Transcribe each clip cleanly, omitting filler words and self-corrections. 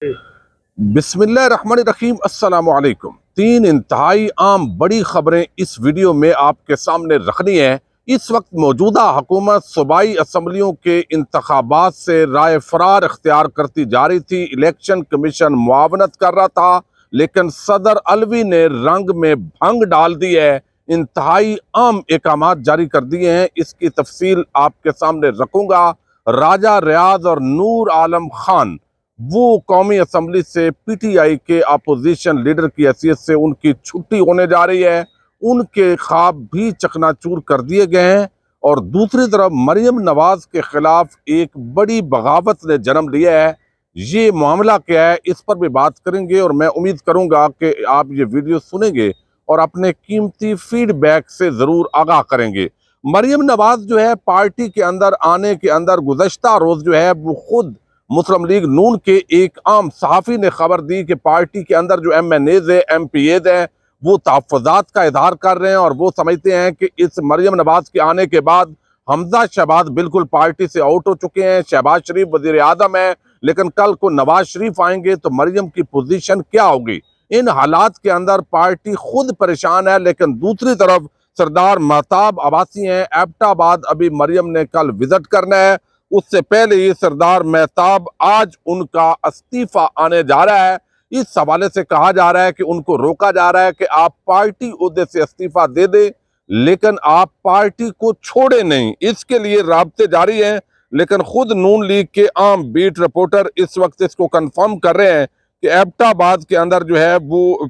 बिस्मिल्लाहिर्रहमानिर्रहीम अस्सलामु अलैकुम। तीन इंतहाई आम बड़ी खबरें इस वीडियो में आपके सामने रखनी है। इस वक्त मौजूदा हुकूमत सूबाई असम्बलियों के इंतखाबात से राय फरार इख्तियार करती जा रही थी। इलेक्शन कमीशन मुआवनत कर रहा था, लेकिन सदर अलवी ने रंग में भंग डाल दी है। इंतहाई आम एकामात जारी कर दिए हैं। इसकी तफसील आपके सामने रखूंगा। राजा रियाज और नूर आलम खान वो कौमी असम्बली से पीटीआई के अपोजिशन लीडर की हैसियत से उनकी छुट्टी होने जा रही है। उनके ख्वाब भी चकनाचूर कर दिए गए हैं। और दूसरी तरफ मरियम नवाज के खिलाफ एक बड़ी बगावत ने जन्म लिया है। ये मामला क्या है, इस पर भी बात करेंगे और मैं उम्मीद करूंगा कि आप ये वीडियो सुनेंगे और अपने कीमती फीडबैक से ज़रूर आगाह करेंगे। मरियम नवाज जो है पार्टी के अंदर आने के अंदर गुज़श्ता रोज़ जो है वो खुद मुस्लिम लीग नून के एक आम सहाफ़ी ने खबर दी कि पार्टी के अंदर जो MNAs है, MPAs है, वो तहफ़्फ़ुज़ात का इज़हार कर रहे हैं और वो समझते हैं कि इस मरियम नवाज के आने के बाद हमजा शहबाज बिल्कुल पार्टी से आउट हो चुके हैं। शहबाज शरीफ वज़ीर आज़म है, लेकिन कल को नवाज शरीफ आएंगे तो मरियम की पोजीशन क्या होगी। इन हालात के अंदर पार्टी खुद परेशान है, लेकिन दूसरी तरफ सरदार महताब अब्बासी हैं एबटाबाद। अभी मरियम ने कल विजिट करना है, उससे पहले ही सरदार महताब आज उनका इस्तीफा आने जा रहा है। इस हवाले से कहा जा रहा है कि उनको रोका जा रहा है कि आप पार्टी ओहदे से इस्तीफा दे दें, लेकिन आप पार्टी को छोड़े नहीं। इसके लिए राब्ते जारी हैं, लेकिन खुद नून लीग के आम बीट रिपोर्टर इस वक्त इसको कंफर्म कर रहे हैं कि एबटाबाद के अंदर जो है वो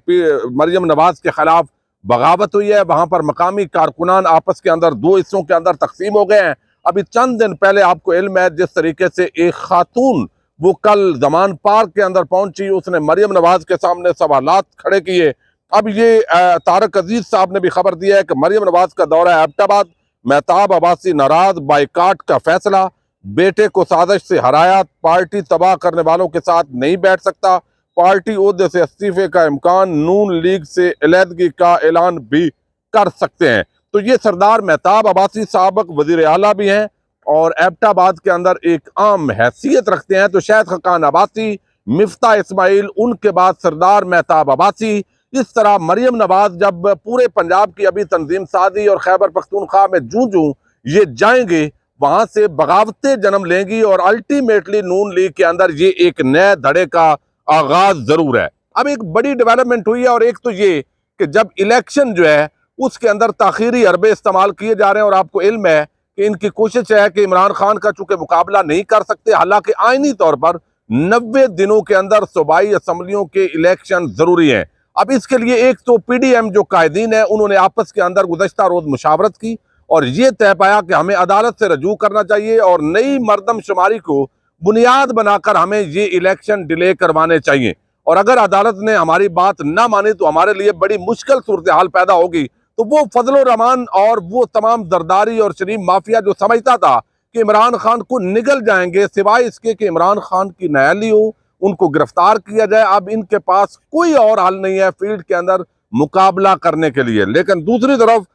मरियम नवाज के खिलाफ बगावत हुई है। वहां पर मकामी कारकुनान आपस के अंदर दो हिस्सों के अंदर तकसीम हो गए हैं। अभी चंद दिन पहले आपको इल्म है जिस तरीके से एक खातून वो कल जमान पार्क के अंदर पहुंची, उसने मरियम नवाज के सामने सवालात खड़े किए। अब ये तारक अजीज साहब ने भी खबर दिया है कि मरियम नवाज का दौरा है एबटाबाद। महताब अब्बासी नाराज, बाइकाट का फैसला, बेटे को साजिश से हराया, पार्टी तबाह करने वालों के साथ नहीं बैठ सकता, पार्टी ओहदे से इस्तीफे का इम्कान, नून लीग से अलहदगी का ऐलान भी कर सकते हैं। तो ये सरदार महताब अब्बासी साबिक वजीर आला भी हैं और एबटाबाद के अंदर एक आम हैसियत रखते हैं। तो शाहिद खाकान अब्बासी, मिफ्ता इस्माइल, उनके बाद सरदार महताब अब्बासी। इस तरह मरियम नवाज जब पूरे पंजाब की अभी तंजीम साजी और खैबर पख्तूनख्वा में जूं जूं ये जाएंगे, वहां से बगावतें जन्म लेंगी और अल्टीमेटली नून लीग के अंदर ये एक नए धड़े का आगाज जरूर है। अब एक बड़ी डेवलपमेंट हुई है, और एक तो ये कि जब इलेक्शन जो है उसके अंदर ताखीरी अरबे इस्तेमाल किए जा रहे हैं, और आपको इल्म है कि इनकी कोशिश है कि इमरान खान का चूंकि मुकाबला नहीं कर सकते, हालांकि आईनी तौर पर 90 दिनों के अंदर सूबाई असम्बलियों के इलेक्शन जरूरी हैं। अब इसके लिए एक तो PDM जो कायदीन है उन्होंने आपस के अंदर गुज़श्ता रोज मुशावरत की और ये तय पाया कि हमें अदालत से रजू करना चाहिए और नई मरदमशुमारी को बुनियाद बनाकर हमें ये इलेक्शन डिले करवाने चाहिए। और अगर अदालत ने हमारी बात ना मानी तो हमारे लिए बड़ी मुश्किल सूरत हाल पैदा होगी। तो वो फजल रहमान और वो तमाम जरदारी और शरीफ माफिया जो समझता था कि इमरान खान को निगल जाएंगे, सिवाय इसके कि इमरान खान की न्यायालय हो, उनको गिरफ्तार किया जाए, अब इनके पास कोई और हल नहीं है फील्ड के अंदर मुकाबला करने के लिए। लेकिन दूसरी तरफ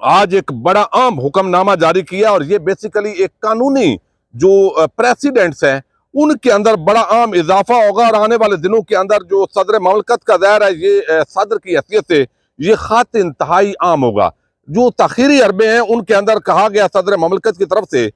आज एक बड़ा आम हुक्मनामा जारी किया, और ये बेसिकली एक कानूनी जो प्रेसिडेंट्स हैं उनके अंदर बड़ा आम इजाफा होगा। और आने वाले दिनों के अंदर जो सदर ममलकत का ज़ाहिर है ये सदर की हैसियत से ये खत इंतहाई आम होगा। जो तखीरी अरबे हैं उनके अंदर कहा गया सदर ममलकत की तरफ से,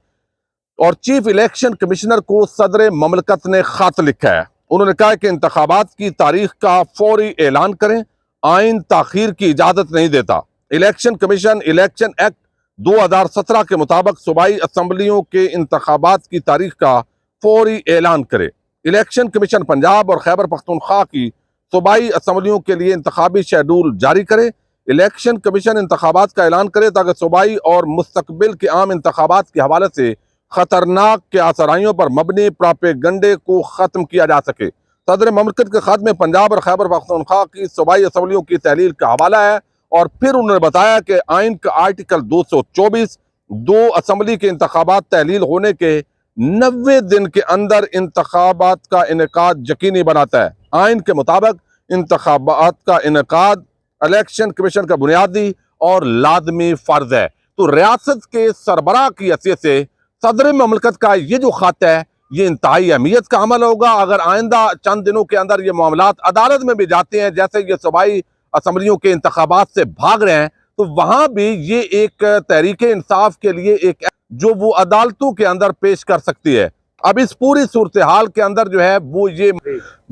और चीफ इलेक्शन कमिश्नर को सदर ममलकत ने खत लिखा है। उन्होंने कहा कि इंतखाबात की तारीख का फौरी ऐलान करें, आइन ताखीर की इजाजत नहीं देता। इलेक्शन कमीशन इलेक्शन एक्ट 2017 के मुताबिक सूबाई असम्बलियों के इंतखाबात की तारीख का फौरी ऐलान करे। इलेक्शन कमीशन पंजाब और खैबर पख्तूनख्वा की सूबाई असम्बलियों के लिए इंतखाबी शेड्यूल जारी करे। इलेक्शन कमीशन इंतखाबात का ऐलान करे ताकि सूबाई और मुस्तकबिल के आम इंतखाबात के हवाले से खतरनाक के आसराइयों पर मबनी प्रोपेगंडे को खत्म किया जा सके। सदर ममलकत के खात्मे पंजाब और खैबर पख्तूनख्वा की सूबाई असम्बलियों की तहलील का हवाला है। और फिर उन्होंने बताया कि आइन का आर्टिकल 224 दो असम्बली के इंतखाबात तहलील होने के 90 दिन के अंदर इंतखाबात का इनेकाद यकीनी बनाता है। आइन के मुताबिक इंतखाबात का इनेकाद इलेक्शन कमीशन का बुनियादी और लाजमी फर्ज है। तो रियासत के सरबराह की हैसियत से सदर ममलकत का ये जो खत है ये इंतहाई अहमियत का अमल होगा। अगर आइंदा चंद दिनों के अंदर ये मामलात अदालत में भी जाते हैं, जैसे ये सूबाई असम्बलियों के इंतखाबात से भाग रहे हैं, तो वहां भी ये एक तहरीक इंसाफ के लिए एक जो वो अदालतों के अंदर पेश कर सकती है। अब इस पूरी सूरत हाल के अंदर जो है वो ये,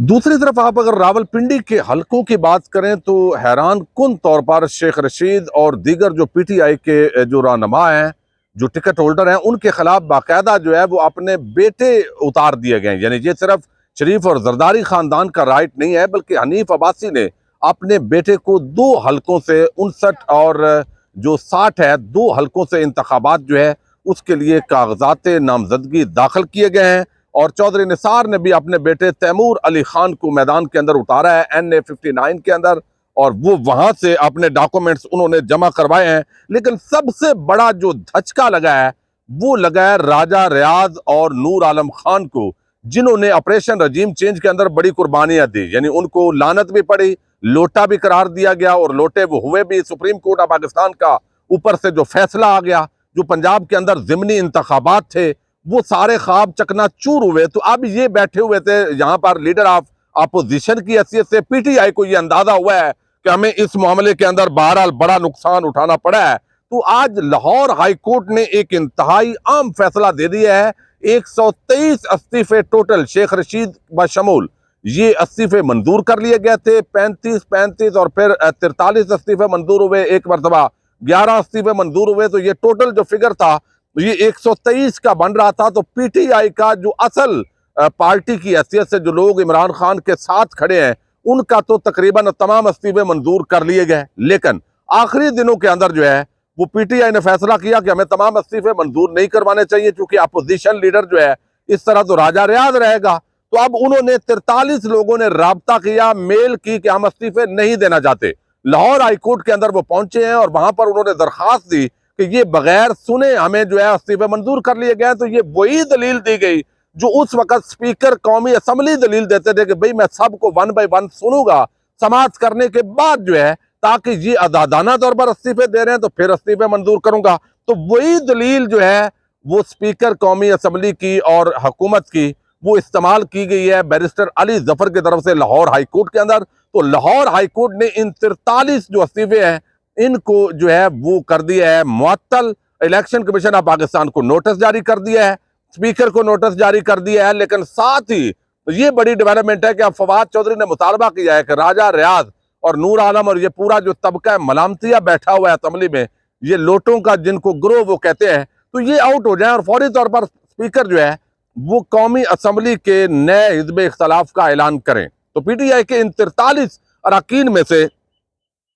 दूसरी तरफ आप अगर रावलपिंडी के हलकों की बात करें तो हैरान कुन तौर पर शेख रशीद और दीगर जो पीटीआई के जो रहनुमा हैं, जो टिकट होल्डर हैं, उनके खिलाफ बाकायदा जो है वो अपने बेटे उतार दिए गए। यानी ये सिर्फ शरीफ और जरदारी खानदान का राइट नहीं है, बल्कि हनीफ अब्बासी ने अपने बेटे को 2 हलकों से 59 और जो 60 है, 2 हलकों से इंतखाबात जो है उसके लिए कागजात नामजदगी दाखिल किए गए हैं। और चौधरी निसार ने भी अपने बेटे तैमूर अली खान को मैदान के अंदर उतारा है NA 59 के अंदर, और वो वहां से अपने डॉक्यूमेंट्स उन्होंने जमा करवाए हैं। लेकिन सबसे बड़ा जो धचका लगा है वो लगा है राजा रियाज और नूर आलम खान को, जिन्होंने ऑपरेशन रजीम चेंज के अंदर बड़ी कुर्बानियां दी। यानी उनको लानत भी पड़ी, लोटा भी करार दिया गया, और लोटे वो हुए भी। सुप्रीम कोर्ट ऑफ पाकिस्तान का ऊपर से जो फैसला आ गया, जो पंजाब के अंदर जिमनी इंतखाबात थे, वो सारे ख्वाब चकनाचूर हुए। तो अब ये बैठे हुए थे यहाँ पर लीडर ऑफ अपोजिशन की हैसियत से। पीटीआई को ये अंदाजा हुआ है कि हमें इस मामले के अंदर बहरहाल बड़ा नुकसान उठाना पड़ा है। तो आज लाहौर हाई कोर्ट ने एक इंतहाई आम फैसला दे दिया है। 123 इस्तीफे टोटल शेख रशीद बशमूल ये इस्तीफे मंजूर कर लिए गए थे। 35 और फिर 43 इस्तीफे मंजूर हुए, एक मरतबा 11 इस्तीफे मंजूर हुए। तो ये टोटल जो फिगर था ये 123 का बन रहा था। तो पीटीआई का जो असल पार्टी की हैसियत से जो लोग इमरान खान के साथ खड़े हैं, उनका तो तकरीबन तमाम इस्तीफे मंजूर कर लिए गए। लेकिन आखिरी दिनों के अंदर जो है वो पीटीआई ने फैसला किया कि हमें तमाम इस्तीफे मंजूर नहीं करवाने चाहिए, क्योंकि अपोजिशन लीडर जो है इस तरह तो राजा रियाज रहेगा। तो अब उन्होंने 43 लोगों ने राब्ता किया, मेल की कि हम इस्तीफे नहीं देना चाहते। लाहौर हाई कोर्ट के अंदर वो पहुंचे हैं और वहां पर उन्होंने दरखास्त दी कि ये बगैर सुने हमें जो है इस्तीफे मंजूर कर लिए गए। तो ये वही दलील दी गई जो उस वक्त स्पीकर कौमी असम्बली दलील देते थे कि भाई मैं सबको 1 बाय 1 सुनूंगा, समाप्त करने के बाद जो है, ताकि ये आजादाना तौर पर इस्तीफे दे रहे हैं तो फिर इस्तीफे मंजूर करूंगा। तो वही दलील जो है वो स्पीकर कौमी असम्बली की और हुकूमत की वो इस्तेमाल की गई है बैरिस्टर अली जफर की तरफ से लाहौर हाई कोर्ट के अंदर। तो लाहौर हाई कोर्ट ने इन 43 जो इस्तीफे हैं इनको जो है वो कर दिया है मुअत्तल। इलेक्शन कमीशन ऑफ पाकिस्तान को नोटिस जारी कर दिया है, स्पीकर को नोटिस जारी कर दिया है। लेकिन साथ ही ये बड़ी डेवलपमेंट है कि अब फवाद चौधरी ने मुतालबा किया है कि राजा रियाज और नूर आलम और ये पूरा जो तबका मलामतिया बैठा हुआ है असम्बली में, ये लोटों का जिनको ग्रोह वो कहते हैं, तो ये आउट हो जाए और फौरी तौर पर स्पीकर जो है वो कौमी असम्बली के नए हिज़्ब इख्तलाफ का ऐलान करें। तो पीटीआई के इन 43 अरकान में से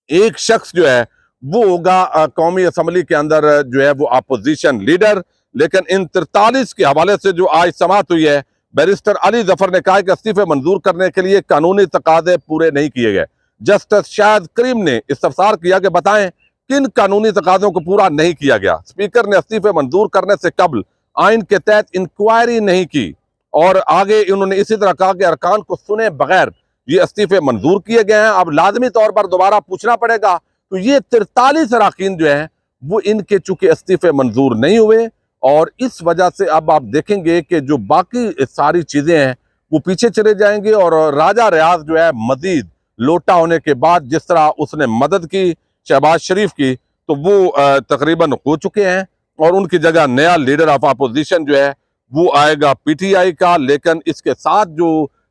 एक शख्स जो है वो होगा कौमी असम्बली के अंदर जो है वो अपोजिशन लीडर। लेकिन इन 43 के हवाले से जो आज समाअत हुई है, बैरिस्टर अली जफर ने कहा कि इस्तीफे मंजूर करने के लिए कानूनी तकाजे पूरे नहीं किए गए। जस्टिस शाहिद करीम ने इस्तफसार किया कि बताएं किन कानूनी तकाजों को पूरा नहीं किया गया। स्पीकर ने इस्तीफे मंजूर करने से कबल आइन के तहत इंक्वायरी नहीं की, और आगे उन्होंने इसी तरह कहा कि अरकान को सुने बगैर ये इस्तीफे मंजूर किए गए हैं। अब लाजमी तौर पर दोबारा पूछना पड़ेगा। तो ये 43 अरकान जो हैं वो इनके चूंकि इस्तीफे मंजूर नहीं हुए, और इस वजह से अब आप देखेंगे कि जो बाकी सारी चीजें हैं वो पीछे चले जाएंगे। और राजा रियाज जो है मजीद लोटा होने के बाद जिस तरह उसने मदद की शहबाज शरीफ की, तो वो तकरीबन हो चुके हैं, और उनकी जगह नया लीडर ऑफ अपोजिशन जो है वो आएगा पीटीआई का। लेकिन इसके साथ जो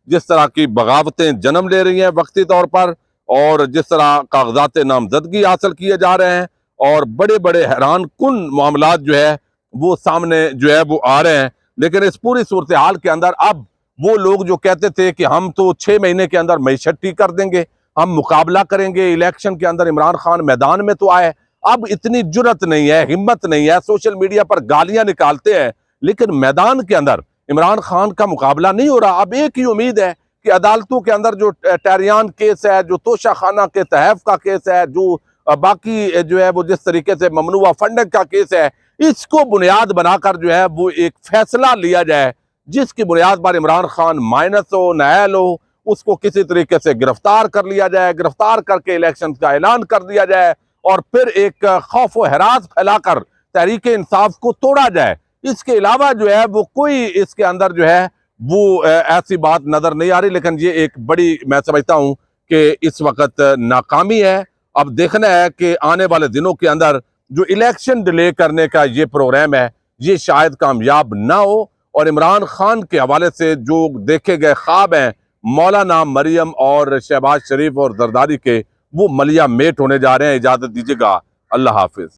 जिस तरह की बगावतें जन्म ले रही हैं वक्ती तौर पर, और जिस तरह कागजात नामजदगी हासिल किए जा रहे हैं, और बड़े बड़े हैरान कुन मामलात जो है वो सामने जो है वो आ रहे हैं। लेकिन इस पूरी सूरत हाल के अंदर अब वो लोग जो कहते थे कि हम तो 6 महीने के अंदर मईशत ठीक कर देंगे, हम मुकाबला करेंगे, इलेक्शन के अंदर इमरान खान मैदान में तो आए, अब इतनी जुर्रत नहीं है, हिम्मत नहीं है। सोशल मीडिया पर गालियां निकालते हैं, लेकिन मैदान के अंदर इमरान खान का मुकाबला नहीं हो रहा। अब एक ही उम्मीद है कि अदालतों के अंदर जो टैरियान केस है, जो तोशा खाना के तहफ़ का केस है, जो बाकी जो है वो जिस तरीके से ममनुआ फंडिंग का केस है, इसको बुनियाद बनाकर जो है वो एक फैसला लिया जाए जिसकी बुनियाद पर इमरान खान माइनस हो, नायल हो, उसको किसी तरीके से गिरफ्तार कर लिया जाए, गिरफ्तार करके इलेक्शन का ऐलान कर दिया जाए, और फिर एक खौफ व हरास फैलाकर तहरीक इंसाफ को तोड़ा जाए। इसके अलावा जो है वो कोई इसके अंदर जो है वो ऐसी बात नजर नहीं आ रही। लेकिन ये एक बड़ी, मैं समझता हूं कि इस वक्त नाकामी है। अब देखना है कि आने वाले दिनों के अंदर जो इलेक्शन डिले करने का ये प्रोग्राम है ये शायद कामयाब ना हो, और इमरान खान के हवाले से जो देखे गए ख्वाब हैं मौलाना मरियम और शहबाज शरीफ और जरदारी के, वो मलिया मेट होने जा रहे हैं। इजाजत दीजिएगा, अल्लाह हाफिज।